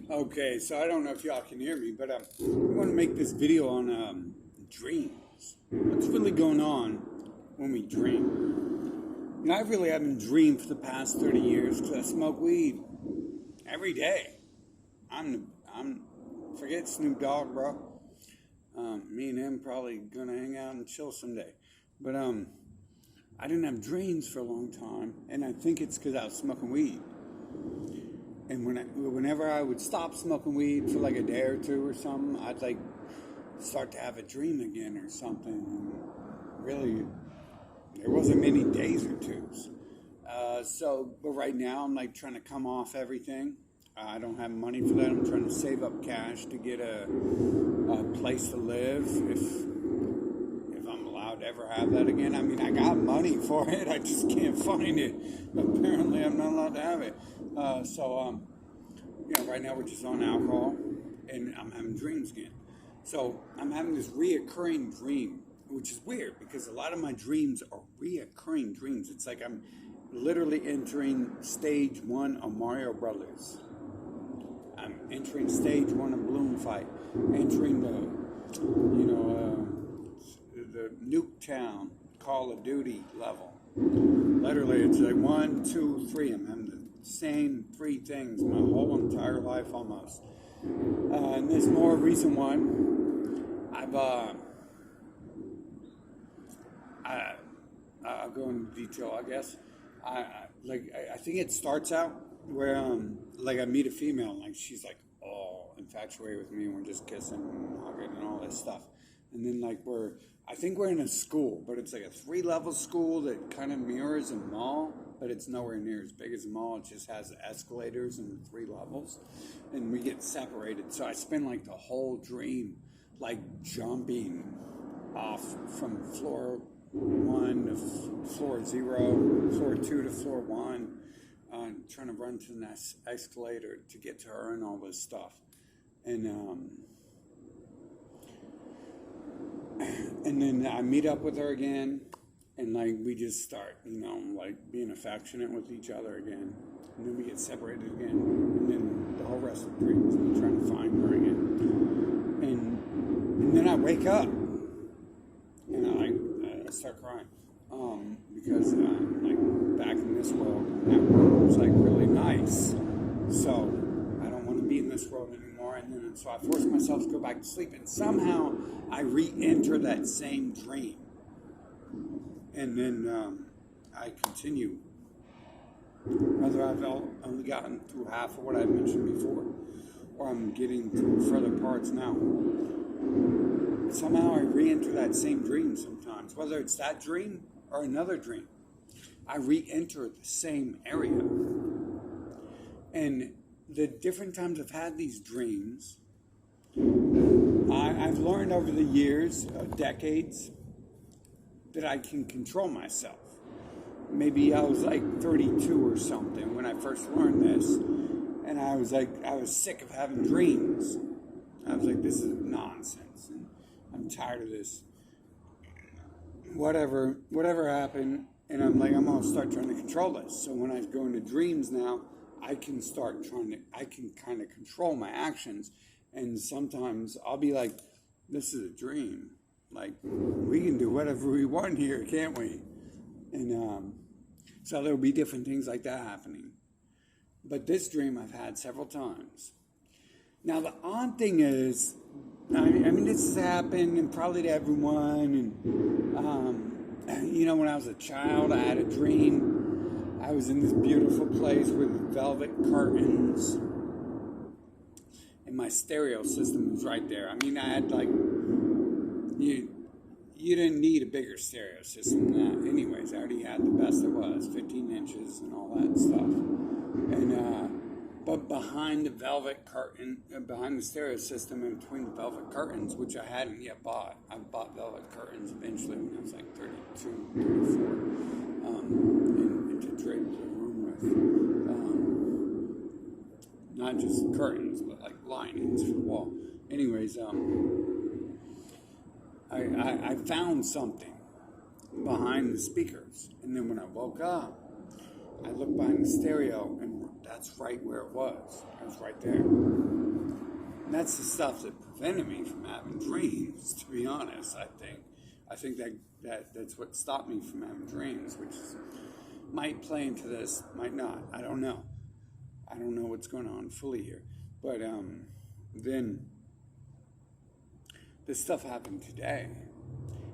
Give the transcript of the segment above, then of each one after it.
Okay, so I don't know if y'all can hear me, but I want to make this video on dreams. What's really going on when we dream? I really haven't dreamed for the past 30 years because I smoke weed every day. I'm forget Snoop Dogg, bro. Me and him probably gonna hang out and chill someday. But I didn't have dreams for a long time, and I think it's because I was smoking weed. And whenever I would stop smoking weed for like a day or two or something, I'd like start to have a dream again or something. And really, there wasn't many days or twos. But right now I'm like trying to come off everything. I don't have money for that. I'm trying to save up cash to get a place to live if I'm allowed to ever have that again. I mean, I got money for it. I just can't find it. Apparently, I'm not allowed to have it. Right now we're just on alcohol, and I'm having dreams again. So I'm having this reoccurring dream, which is weird because a lot of my dreams are reoccurring dreams. It's like I'm literally entering stage one of Mario Brothers. I'm entering stage one of Balloon Fight, entering the Nuketown Call of Duty level. Literally, it's like 1, 2, 3. I'm having the same three things my whole entire life almost. And this more recent one, I'll go into detail, I guess. I think it starts out where I meet a female and like she's like all infatuated with me and we're just kissing and hugging and all this stuff. And then I think we're in a school, but it's like a 3-level school that kind of mirrors a mall, but it's nowhere near as big as a mall. It just has escalators and 3 levels, and we get separated. So I spend like the whole dream like jumping off from floor 1 to floor 0, floor 2 to floor 1, trying to run to the next escalator to get to her and all this stuff. And then I meet up with her again, and like we just start, like being affectionate with each other again. And then we get separated again, and then the whole rest of the dream is me trying to find her again. And then I wake up, and I start crying because I'm like back in this world, and that world was like really nice. So I don't want to be in this world anymore. And so I force myself to go back to sleep, and somehow I re-enter that same dream. And then I continue. Whether I've only gotten through half of what I mentioned before, or I'm getting through further parts now. Somehow I re-enter that same dream sometimes. Whether it's that dream or another dream, I re-enter the same area. And the different times I've had these dreams, I've learned over the years, decades, that I can control myself. Maybe I was like 32 or something when I first learned this, and I was sick of having dreams. I was like, this is nonsense, and I'm tired of this. Whatever happened, and I'm gonna start trying to control this. So when I go into dreams now, I can kind of control my actions. And sometimes I'll be like, this is a dream. Like, we can do whatever we want here, can't we? And so there'll be different things like that happening. But this dream I've had several times. Now, the odd thing is, I mean, this has happened and probably to everyone. And, when I was a child, I had a dream. I was in this beautiful place with velvet curtains, and my stereo system was right there. I mean, I had like, you didn't need a bigger stereo system than that. Anyways, I already had the best there was, 15 inches and all that stuff. And but behind the stereo system, in between the velvet curtains, which I hadn't yet bought. I bought velvet curtains eventually when I was like 32, 34, and to drape the room with. Not just curtains, but like linings for the wall. Anyways, I found something behind the speakers, and then when I woke up, I looked behind the stereo, and that's right where it was. It was right there. And that's the stuff that prevented me from having dreams, to be honest, I think. I think that's what stopped me from having dreams, which might play into this, might not. I don't know. I don't know what's going on fully here. But then this stuff happened today.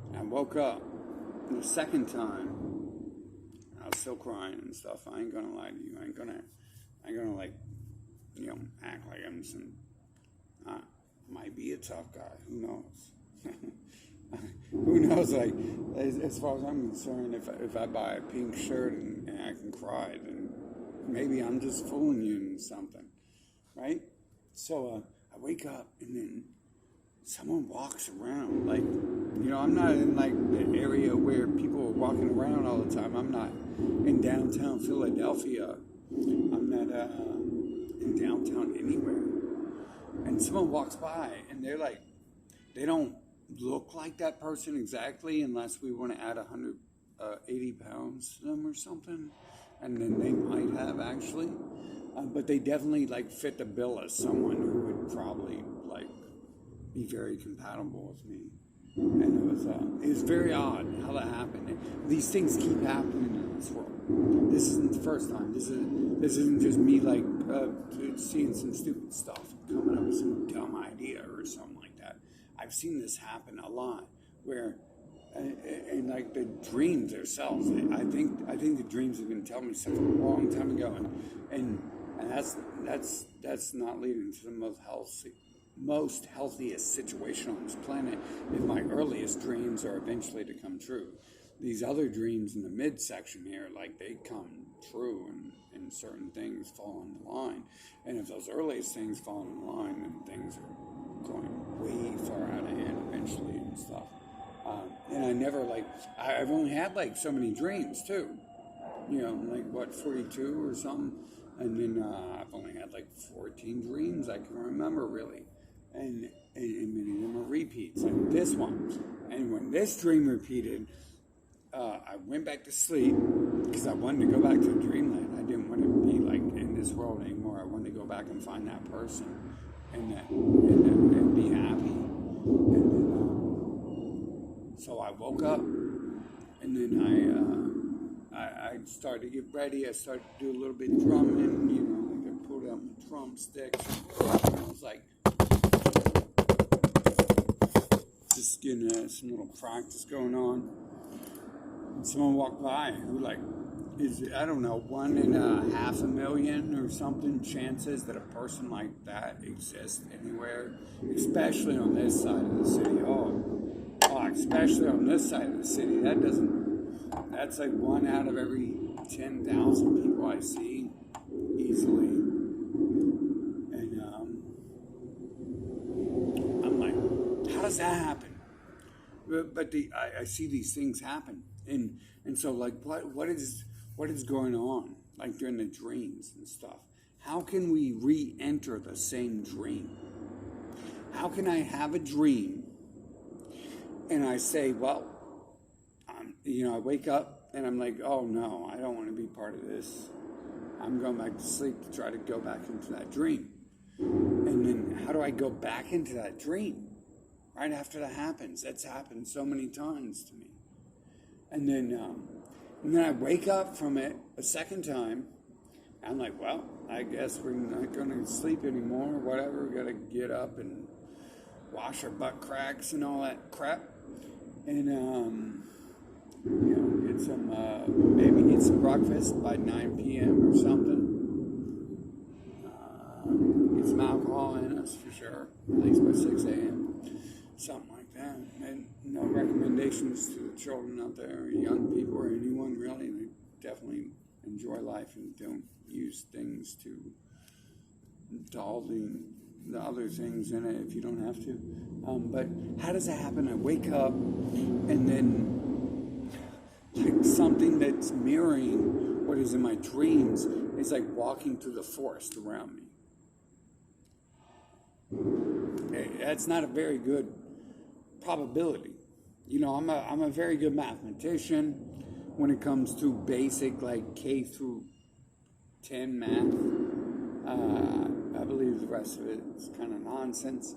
And I woke up the second time. I was still crying and stuff. I ain't gonna lie to you. I ain't gonna like, act like I'm some, might be a tough guy. Who knows? Who knows? Like, as far as I'm concerned, if I buy a pink shirt and I can cry, then maybe I'm just fooling you in something, right? So I wake up and then someone walks around. Like, I'm not in like the area where people are walking around all the time. I'm not in downtown Philadelphia. I'm not in downtown anywhere. And someone walks by and they're like, they don't look like that person exactly unless we want to add 180 pounds to them or something. And then they might have actually. But they definitely like fit the bill as someone who would probably like be very compatible with me. And it was very odd how that happened. And these things keep happening in this world. This isn't the first time. This isn't just me like seeing some stupid stuff, coming up with some dumb idea or something like that. I've seen this happen a lot, where and like the dreams themselves. I think the dreams have been telling me something a long time ago, and that's not leading to the most healthiest situation on this planet if my earliest dreams are eventually to come true. These other dreams in the midsection here, like they come true and certain things fall in the line. And if those earliest things fall in the line, then things are going way far out ahead eventually and stuff. And I never I've only had like so many dreams too. Like 42 or something. And then I've only had like 14 dreams I can remember really. And many of them are repeats, like this one. And when this dream repeated, I went back to sleep because I wanted to go back to dreamland. I didn't want to be like in this world anymore. I wanted to go back and find that person and be happy. And then, so I woke up, and then I started to get ready. I started to do a little bit of drumming, like I pulled out my drumsticks. And I was like, just getting some little practice going on. And someone walked by who is, I don't know, 1 in 500,000 or something chances that a person like that exists anywhere, especially on this side of the city. Especially on this side of the city. That's like 1 out of every 10,000 people I see easily. And I'm like, how does that happen? But I see these things happen, and so like what is going on like during the dreams and stuff? How can we re-enter the same dream? How can I have a dream and I say, well, I wake up and I'm like, oh no, I don't want to be part of this. I'm going back to sleep to try to go back into that dream. And then how do I go back into that dream? Right after that happens. That's happened so many times to me. And then I wake up from it a second time. I'm like, well, I guess we're not going to sleep anymore or whatever. We got to get up and wash our butt cracks and all that crap. And, get some breakfast by 9 p.m. or something. Get some alcohol in us for sure, at least by 6 a.m. Something like that. And no recommendations to the children out there, or young people, or anyone really. They definitely enjoy life and don't use things to all the other things in it if you don't have to. But how does that happen? I wake up and then like something that's mirroring what is in my dreams is like walking through the forest around me. That's not a very good probability. I'm a very good mathematician when it comes to basic like K through 10 math. I believe the rest of it is kind of nonsense,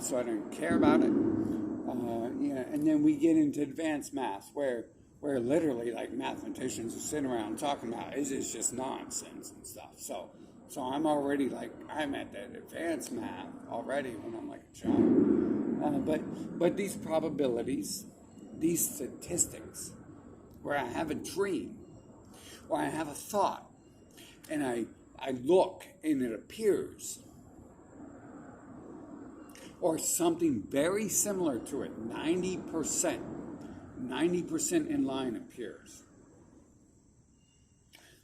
so I don't care about it. And then we get into advanced math, where literally like mathematicians are sitting around talking about is this just nonsense and stuff. So I'm already like I'm at that advanced math already when I'm like a child. But these probabilities, these statistics, where I have a dream, or I have a thought, and I look and it appears, or something very similar to it, 90% in line appears,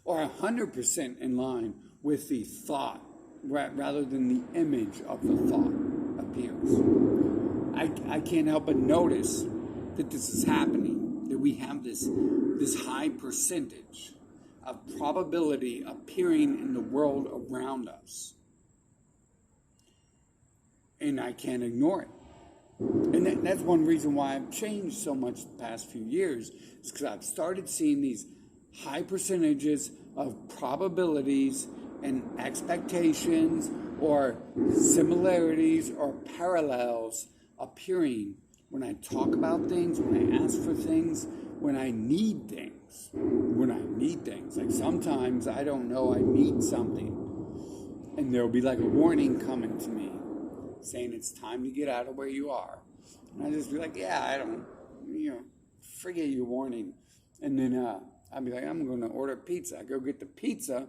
or 100% in line with the thought, rather than the image of the thought appears. I can't help but notice that this is happening, that we have this high percentage of probability appearing in the world around us. And I can't ignore it. And that's one reason why I've changed so much the past few years, is because I've started seeing these high percentages of probabilities and expectations or similarities or parallels appearing when I talk about things, when I ask for things, when I need things. Like sometimes I don't know I need something, and there'll be like a warning coming to me saying it's time to get out of where you are. And I just be like, yeah, I don't, forget your warning. And then I'll be like, I'm going to order pizza. I go get the pizza,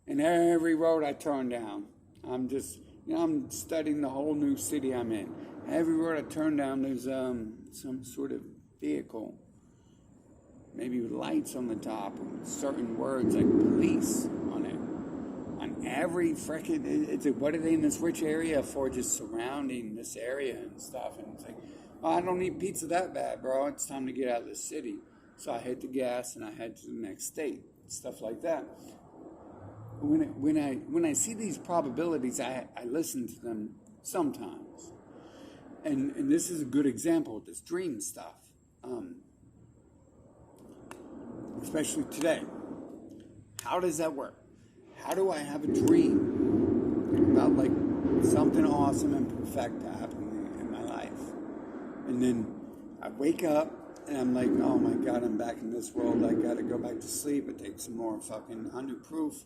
and every road I turn down, I'm just, I'm studying the whole new city I'm in. Every road I turn down, there's some sort of vehicle, maybe with lights on the top, and certain words like police on it. On every freaking, it's like, what are they in this rich area for, just surrounding this area and stuff? And it's like, oh, I don't need pizza that bad, bro. It's time to get out of the city. So I hit the gas and I head to the next state, stuff like that. When I see these probabilities, I listen to them sometimes. And this is a good example of this dream stuff. Especially today. How does that work? How do I have a dream about like something awesome and perfect happening in my life? And then I wake up and I'm like, oh my God, I'm back in this world. I got to go back to sleep. I take some more fucking 100 proof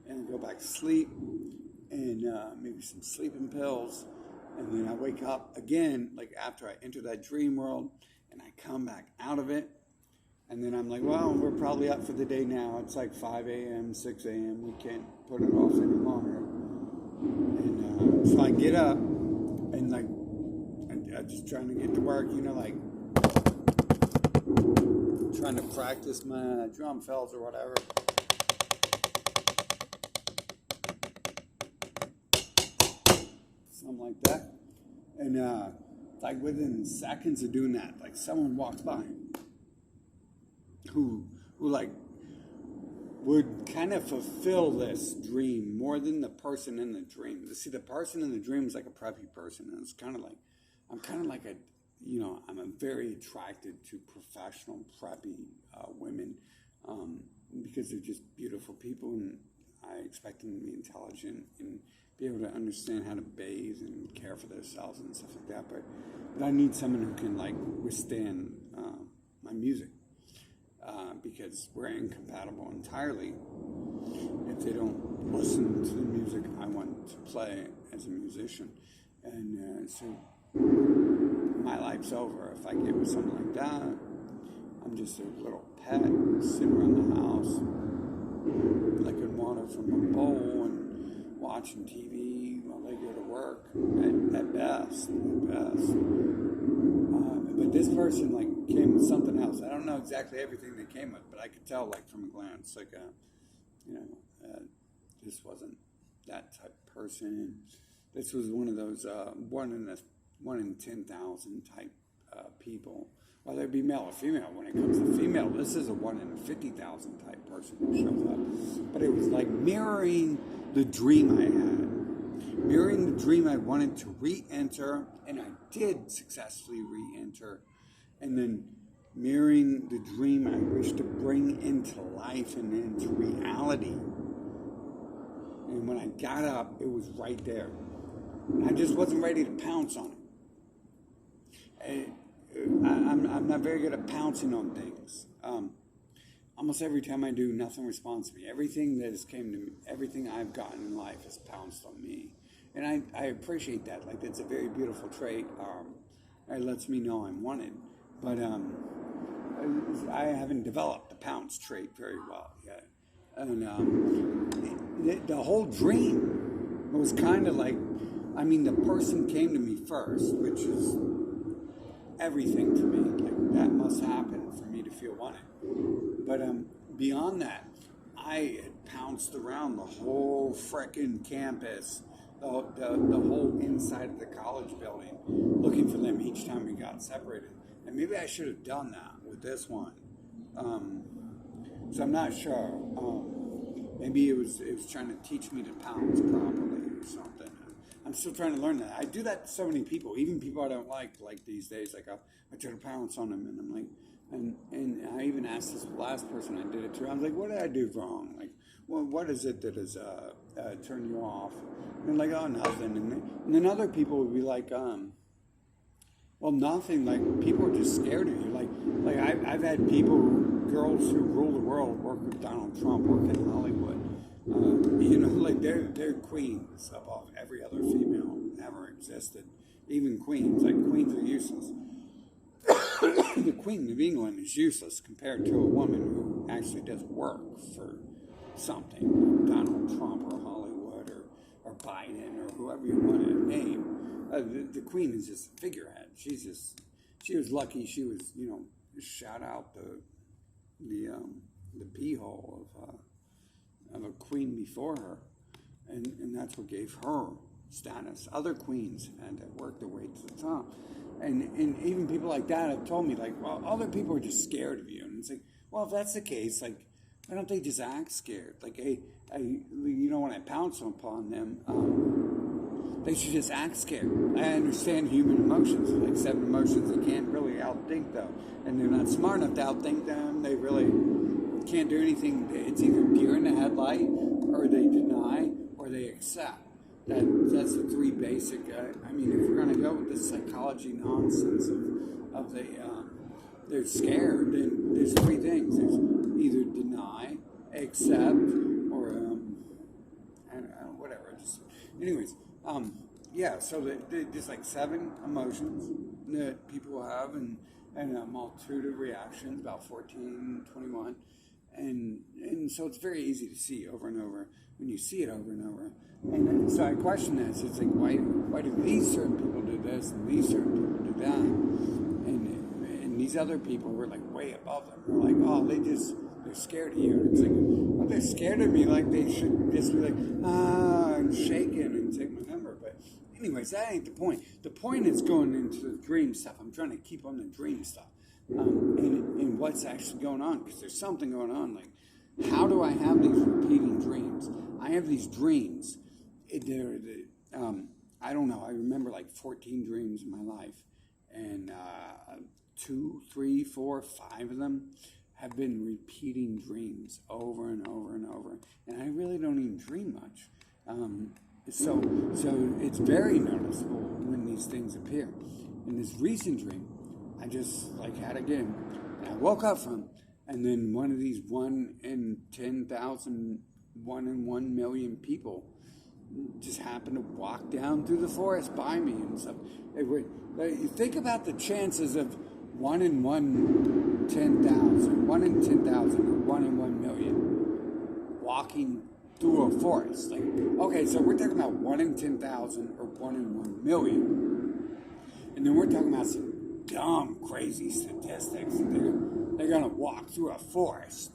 and go back to sleep and maybe some sleeping pills. And then I wake up again, like after I enter that dream world, and I come back out of it. And then I'm like, well, we're probably up for the day now. It's like 5 a.m., 6 a.m. We can't put it off any longer. And so I get up and like, I'm just trying to get to work, like trying to practice my drum fills or whatever. Something like that. And like within seconds of doing that, like someone walks by who like would kind of fulfill this dream more than the person in the dream. See, the person in the dream is like a preppy person, and it's kind of like I'm I'm very attracted to professional preppy women because they're just beautiful people, and I expect them to be intelligent and be able to understand how to bathe and care for themselves and stuff like that. But I need someone who can like withstand my music. Because we're incompatible entirely if they don't listen to the music I want to play as a musician. And so my life's over if I get with something like that. I'm just a little pet sitting around the house, licking water from a bowl and watching TV while they go to work at best. But this person like came with something else. I don't know exactly everything they came with, but I could tell like from a glance, like this wasn't that type of person. This was one of those 1 in 10,000 type people, whether it be male or female. When it comes to female, this is a 1 in 50,000 type person who shows up. But it was like mirroring the dream I had, mirroring the dream I wanted to re-enter, and I did successfully re-enter, and then mirroring the dream I wish to bring into life and into reality. And when I got up, it was right there. I just wasn't ready to pounce on it. I'm not very good at pouncing on things. Almost every time I do, nothing responds to me. Everything that has came to me, everything I've gotten in life has pounced on me. And I appreciate that. Like, it's a very beautiful trait. It lets me know I'm wanted. But I haven't developed the pounce trait very well yet. And the whole dream was kind of like, I mean, the person came to me first, which is everything to me. Like, that must happen for me to feel wanted. But beyond that, I had pounced around the whole frickin' campus, the whole inside of the college building, looking for them each time we got separated. And maybe I should have done that with this one. So I'm not sure. Maybe it was trying to teach me to pounce properly or something. I'm still trying to learn that. I do that to so many people, even people I don't like these days. Like I try to pounce on them, and I'm like, and I even asked this last person I did it to. I was like, what did I do wrong? Like, well, what is it that has turned you off? And they're like, oh, nothing. And then other people would be like, well, nothing. Like, people are just scared of you. Like I've had girls who rule the world, work with Donald Trump, work in Hollywood. Like they're queens above every other female ever existed. Even queens, like queens are useless. The Queen of England is useless compared to a woman who actually does work for something, Donald Trump or Hollywood or Biden or whoever you want to name. The Queen is just a figurehead. She was lucky she was, shot out the beehole of a queen before her, and that's what gave her status. Other queens had to work their way to the top. And even people like that have told me, like, well, other people are just scared of you. And it's like, well, if that's the case, like, why don't they just act scared? Like, hey, when I pounce upon them, they should just act scared. I understand human emotions, like 7 emotions they can't really outthink, though. And they're not smart enough to outthink them. They really can't do anything. It's either deer in the headlight, or they deny, or they accept. That's the 3 basic. If we're going to go with the psychology nonsense of they're scared, then there's 3 things. There's either deny, accept, or whatever. So there's like 7 emotions that people have, and a multitude of reactions, about 14, 21. And so it's very easy to see over and over when you see it over and over. And so I question this. It's like, why do these certain people do this and these certain people do that? And these other people were like way above them. They're like, oh, they're scared of you. And it's like, well, they're scared of me. Like, they should just be like, and shaking and take my number. But anyways, that ain't the point. The point is going into the dream stuff. I'm trying to keep on the dream stuff. And what's actually going on, because there's something going on. Like, how do I have these repeating dreams? I have these dreams. I don't know. I remember like 14 dreams in my life, and 2, 3, 4, 5 of them have been repeating dreams over and over and over. And I really don't even dream much. So it's very noticeable when these things appear. In this recent dream, I just had again. And I woke up from, and then one of these 1 in 10,000, 1 in 1 million people just happened to walk down through the forest by me and stuff. You think about the chances of 1 in 10,000, 1 in 10,000, or 1 in 1 million walking through a forest. Like, okay, so we're talking about 1 in 10,000 or 1 in 1 million. And then we're talking about some dumb, crazy statistics. They're going to walk through a forest.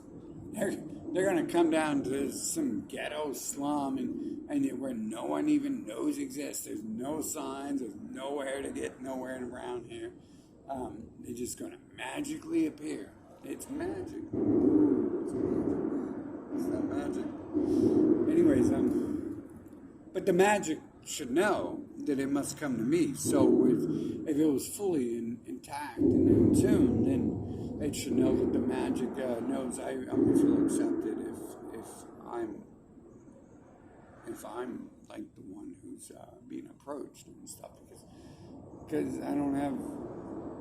They're going to come down to some ghetto slum and where no one even knows exists. There's no signs. There's nowhere to get nowhere around here. They're just going to magically appear. It's magic. It's not magic. Anyways, but the magic should know that it must come to me. So if it was fully intact and in tune, then it should know that the magic knows I'm going to feel accepted if I'm if I'm like the one who's being approached and stuff, because I don't have,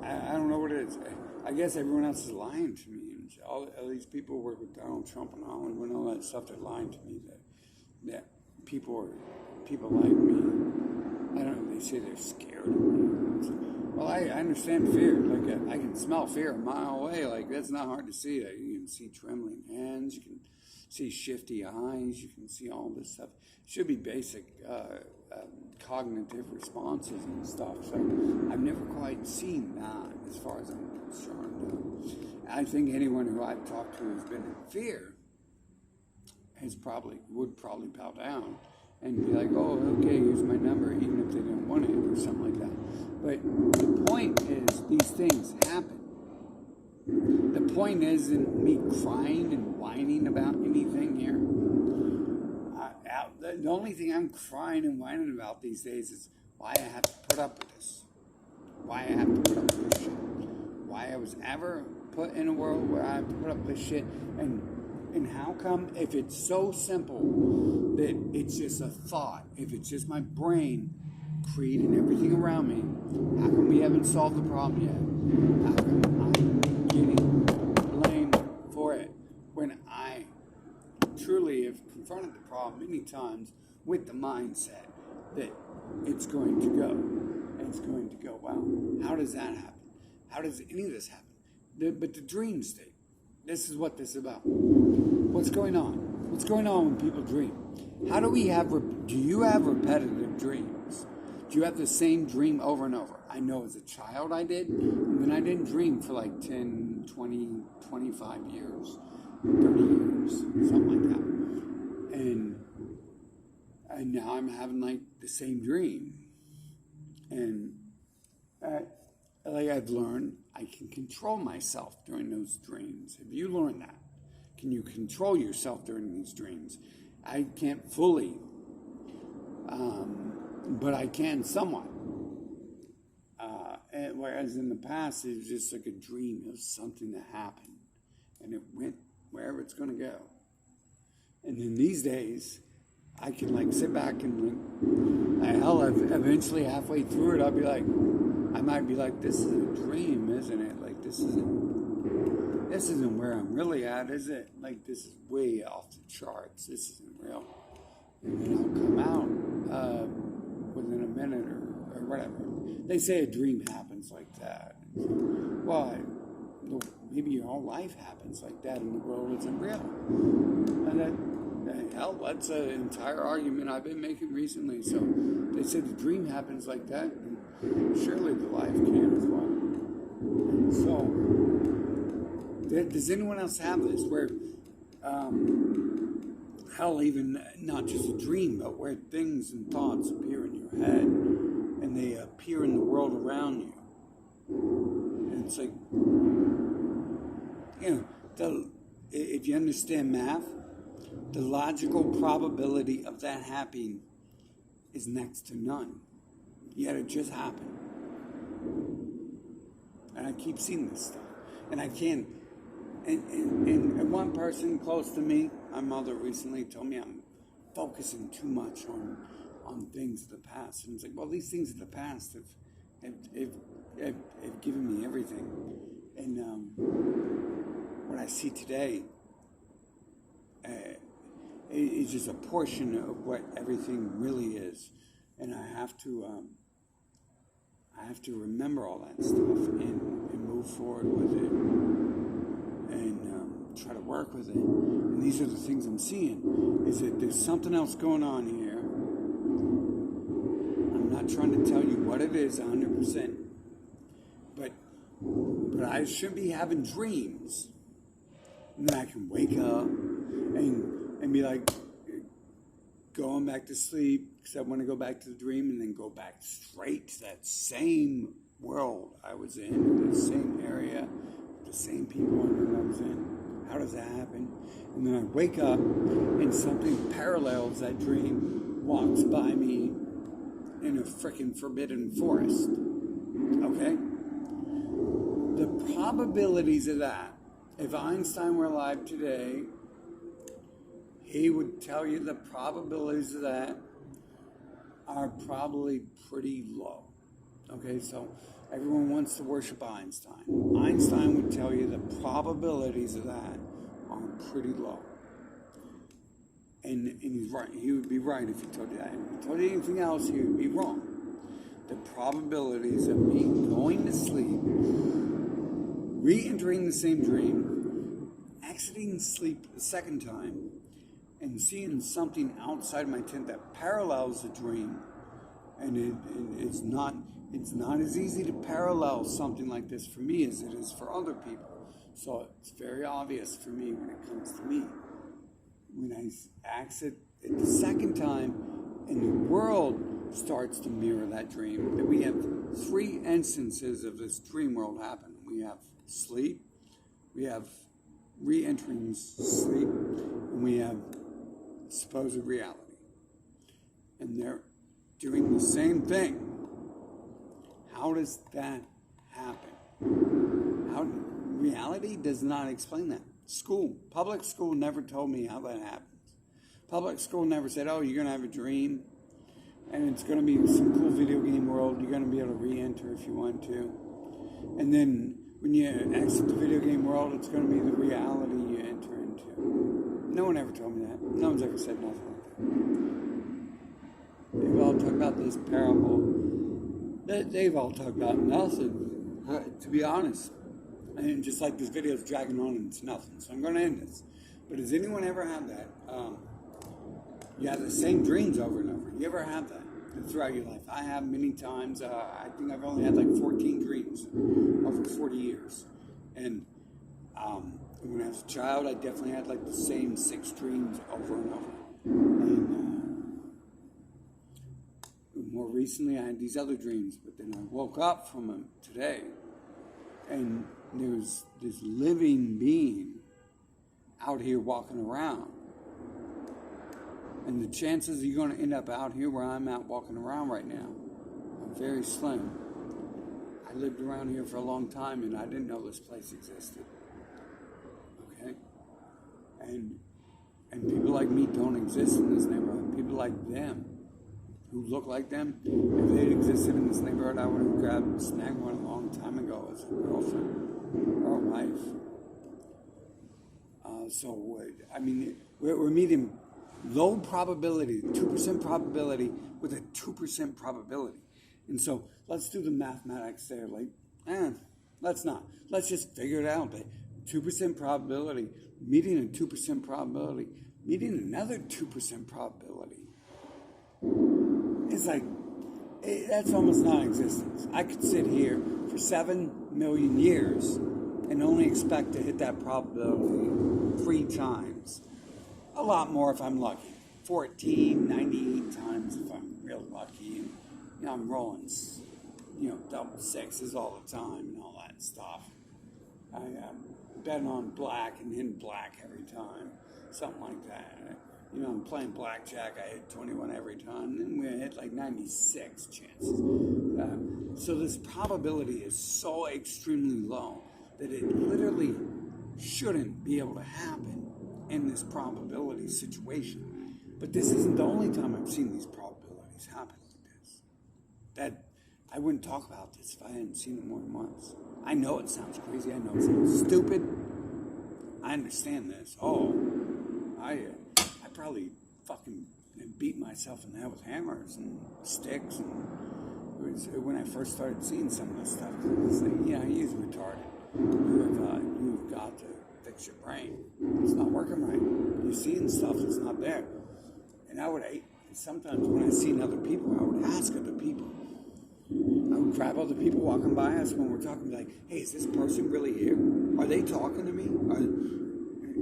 I don't know what it is. I guess everyone else is lying to me, and all these people who work with Donald Trump and Hollywood and all that stuff, they're lying to me that people like me, I don't know, they say they're scared of me. Well, I understand fear. Like, I can smell fear a mile away. Like, that's not hard to see. You can see trembling hands. You can see shifty eyes. You can see all this stuff. It should be basic cognitive responses and stuff. So I've never quite seen that as far as I'm concerned. I think anyone who I've talked to who's been in fear would probably bow down and be like, oh, okay, here's my number, even if they didn't want it or something like that. But the point is, these things happen. The point isn't me crying and whining about anything here. The only thing I'm crying and whining about these days is why I have to put up with this. Why I have to put up with this shit. Why I was ever put in a world where I have to put up with this shit. And how come, if it's so simple that it's just a thought, if it's just my brain creating everything around me, how come we haven't solved the problem yet? How come I'm getting blamed for it when I truly have confronted the problem many times with the mindset that it's going to go, and it's going to go well? How does that happen? How does any of this happen? But the dream state, this is what this is about. What's going on? What's going on when people dream? How do we have, do you have repetitive dreams? Do you have the same dream over and over? I know as a child I did, and then I didn't dream for like 10, 20, 25 years, 30 years, something like that. And now I'm having like the same dream. And like I've learned, I can control myself during those dreams. Have you learned that? Can you control yourself during these dreams? I can't fully, but I can somewhat. Whereas in the past, it was just like a dream. It was something that happened, and it went wherever it's going to go. And then these days, I can like sit back and eventually halfway through it, I might be like, this is a dream, isn't it? Like, this isn't where I'm really at, is it? Like, this is way off the charts. This isn't real. And then I'll come out within a minute or whatever. They say a dream happens like that. Well, maybe your whole life happens like that and the world isn't real. And that's an entire argument I've been making recently. So they said the dream happens like that, and surely the life can as well. And so, does anyone else have this where, even not just a dream, but where things and thoughts appear in your head and they appear in the world around you? And it's like, if you understand math, the logical probability of that happening is next to none. Yet it just happened. And I keep seeing this stuff. And I can't. And one person close to me, my mother recently told me I'm focusing too much on things of the past. And it's like, well, these things of the past have given me everything. And what I see today is just a portion of what everything really is. And I have to remember all that stuff and move forward with it and try to work with it. And these are the things I'm seeing, is that there's something else going on here. I'm not trying to tell you what it is 100%, but I should be having dreams. And then I can wake up and be like, going back to sleep, because I want to go back to the dream, and then go back straight to that same world I was in, the same area, the same people I was in. How does that happen? And then I wake up, and something parallels that dream, walks by me in a freaking forbidden forest. Okay? The probabilities of that, if Einstein were alive today, he would tell you the probabilities of that are probably pretty low. Okay, so everyone wants to worship Einstein. Einstein would tell you the probabilities of that are pretty low. And he's right. He would be right if he told you that. If he told you anything else, he would be wrong. The probabilities of me going to sleep, re-entering the same dream, exiting sleep the second time, and seeing something outside my tent that parallels the dream, and it's not as easy to parallel something like this for me as it is for other people. So it's very obvious for me when it comes to me. When I exit it the second time, and the world starts to mirror that dream, that we have 3 instances of this dream world happen. We have sleep, we have re-entering sleep, and we have supposed reality. And they're doing the same thing. How does that happen? Reality does not explain that. Public school never told me how that happens. Public school never said, oh, you're going to have a dream, and it's going to be some cool video game world. You're going to be able to re-enter if you want to. And then when you exit the video game world, it's going to be the reality you enter into. No one ever told me that. No one's ever said nothing like that. They've all talked about this parable. They've all talked about nothing, to be honest. And just like this video is dragging on and it's nothing. So I'm going to end this. But has anyone ever had that? You have the same dreams over and over. You ever have that throughout your life? I have many times. I think I've only had like 14 dreams over 40 years. And when I was a child, I definitely had like the same 6 dreams over and over. And more recently, I had these other dreams. But then I woke up from them today. And there's this living being out here walking around. And the chances you're going to end up out here where I'm out walking around right now are very slim. I lived around here for a long time and I didn't know this place existed. Okay? And people like me don't exist in this neighborhood. People like them, who look like them, if they'd existed in this neighborhood, I would have snagged one a long time ago as a girlfriend or a wife. We're meeting low probability, 2% probability with a 2% probability. And so let's do the mathematics there. Let's not. Let's just figure it out. But 2% probability, meeting a 2% probability, meeting another 2% probability. It's like, that's almost non-existent. I could sit here for 7 million years and only expect to hit that probability 3 times. A lot more if I'm lucky. 14, 98 times if I'm real lucky. And, I'm rolling, double sixes all the time and all that stuff. I bet on black and hit black every time. Something like that. I'm playing blackjack, I hit 21 every time, and we hit like 96 chances. So this probability is so extremely low that it literally shouldn't be able to happen in this probability situation. But this isn't the only time I've seen these probabilities happen like this. That I wouldn't talk about this if I hadn't seen it more than once. I know it sounds crazy, I know it sounds stupid. I understand this. I probably fucking beat myself in the head with hammers and sticks, and it was when I first started seeing some of this stuff. It's like, he's retarded. You've got to fix your brain. It's not working right. You're seeing stuff that's not there. And sometimes when I seen other people, I would ask other people. I would grab other people walking by us when we're talking, like, hey, is this person really here? Are they talking to me?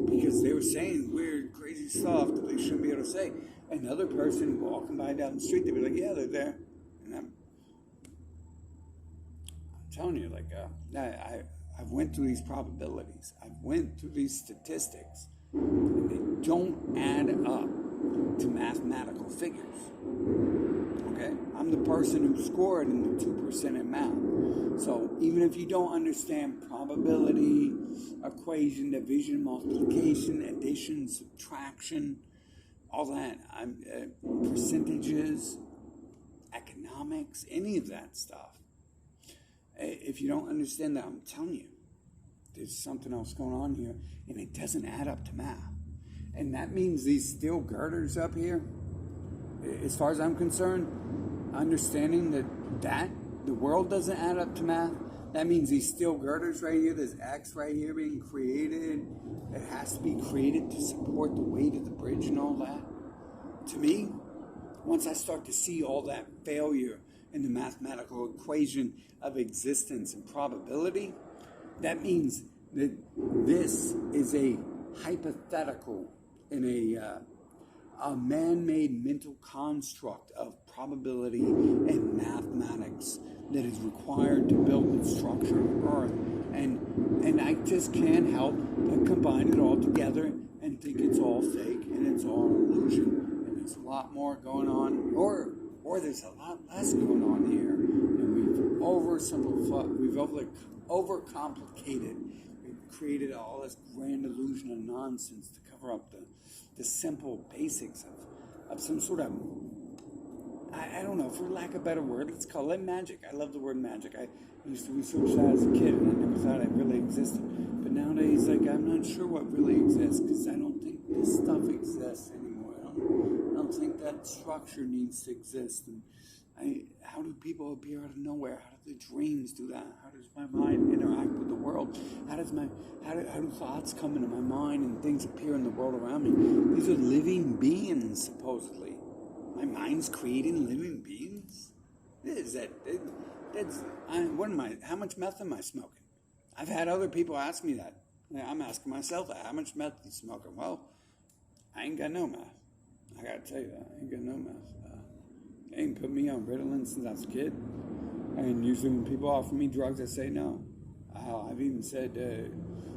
Because they were saying weird, crazy stuff that they shouldn't be able to say. Another person walking by down the street, they'd be like, yeah, they're there. And I'm telling you, I've went through these probabilities. I've went through these statistics. And they don't add up to mathematical figures. Okay? I'm the person who scored in the 2% in math. So even if you don't understand probability, equation, division, multiplication, addition, subtraction, all that. Percentages, economics, any of that stuff. If you don't understand that, I'm telling you, there's something else going on here, and it doesn't add up to math. And that means these steel girders up here, as far as I'm concerned, understanding that the world doesn't add up to math, that means these steel girders right here, this X right here being created, it has to be created to support the weight of the bridge and all that. To me, once I start to see all that failure in the mathematical equation of existence and probability, that means that this is a hypothetical in a man-made mental construct of probability and mathematics that is required to build the structure of Earth. And I just can't help but combine it all together and think it's all fake and it's all an illusion. And there's a lot more going on, or there's a lot less going on here. And we've oversimplified, we've overcomplicated. We've created all this grand illusion of nonsense to cover up the simple basics of some sort of, I don't know, for lack of a better word, let's call it magic. I love the word magic. I used to research that as a kid, and I never thought it really existed. But nowadays, I'm not sure what really exists, because I don't think this stuff exists anymore. I don't think that structure needs to exist. And how do people appear out of nowhere? How do the dreams do that? How does my mind interact with the world? How do thoughts come into my mind and things appear in the world around me? These are living beings, supposedly. My mind's creating living beings? How much meth am I smoking? I've had other people ask me that. I'm asking myself that. How much meth are you smoking? Well, I ain't got no meth. I gotta tell you that. I ain't got no meth. They ain't put me on Ritalin since I was a kid. And usually when people offer me drugs, I say no. I've even said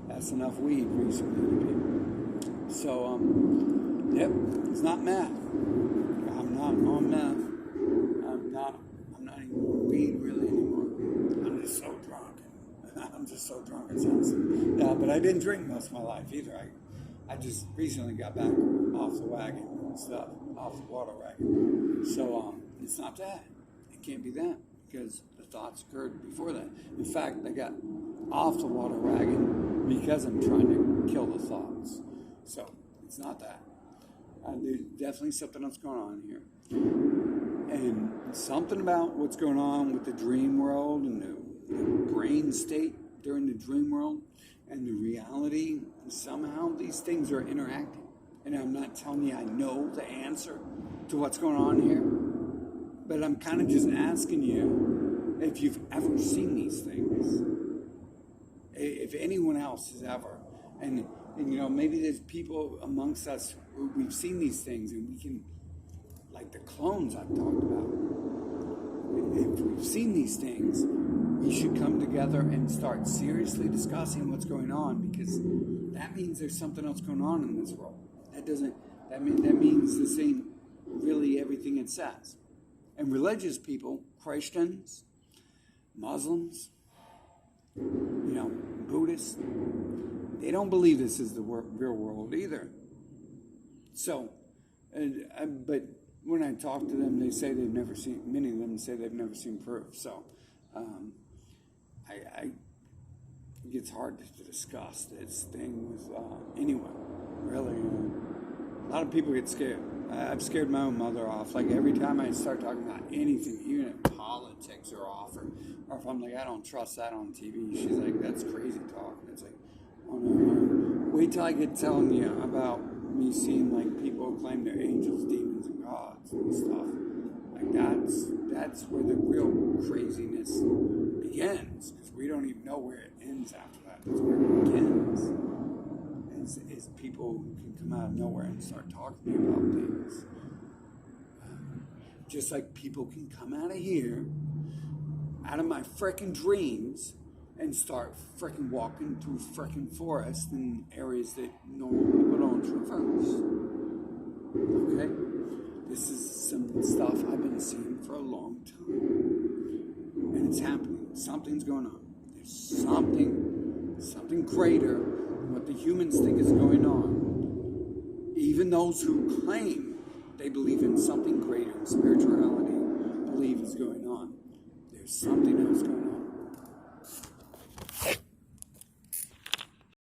that's enough weed recently to people. So, yep, it's not meth. I'm not on meth. I'm not even on weed really anymore. I'm just so drunk. I'm just so drunk it sounds. Yeah, but I didn't drink most of my life either. I just recently got back off the wagon and stuff, off the water wagon. So it's not that. It can't be that, because the thoughts occurred before that. In fact, I got off the water wagon because I'm trying to kill the thoughts. So it's not that. There's definitely something else going on here. And something about what's going on with the dream world and the brain state during the dream world and the reality, somehow these things are interacting. And I'm not telling you I know the answer to what's going on here, but I'm kind of just asking you if you've ever seen these things. If anyone else has ever. And maybe there's people amongst us who we've seen these things and we can, like the clones I've talked about. If we've seen these things, we should come together and start seriously discussing what's going on, because that means there's something else going on in this world. That means this ain't really everything it says. And religious people, Christians, Muslims, Buddhists, they don't believe this is the real world either. So, but when I talk to them, they say they've never seen, many of them say they've never seen proof. So, it gets hard to discuss this thing with anyone, really. A lot of people get scared. I've scared my own mother off. Like every time I start talking about anything, even if politics are off, or if I'm like, I don't trust that on TV, she's like, that's crazy talk. And it's like, oh no. Wait till I get telling you about me seeing like people who claim they're angels, demons, and gods and stuff. Like that's where the real craziness begins, because we don't even know where it ends after that. That's where it begins. Is people who can come out of nowhere and start talking about things. Just like people can come out of here, out of my frickin' dreams, and start frickin' walking through frickin' forests in areas that normal people don't traverse. Okay? This is some stuff I've been seeing for a long time. And it's happening. Something's going on. There's something greater than what the humans think is going on. Even those who claim they believe in something greater, spirituality, believe is going on. There's something else going on.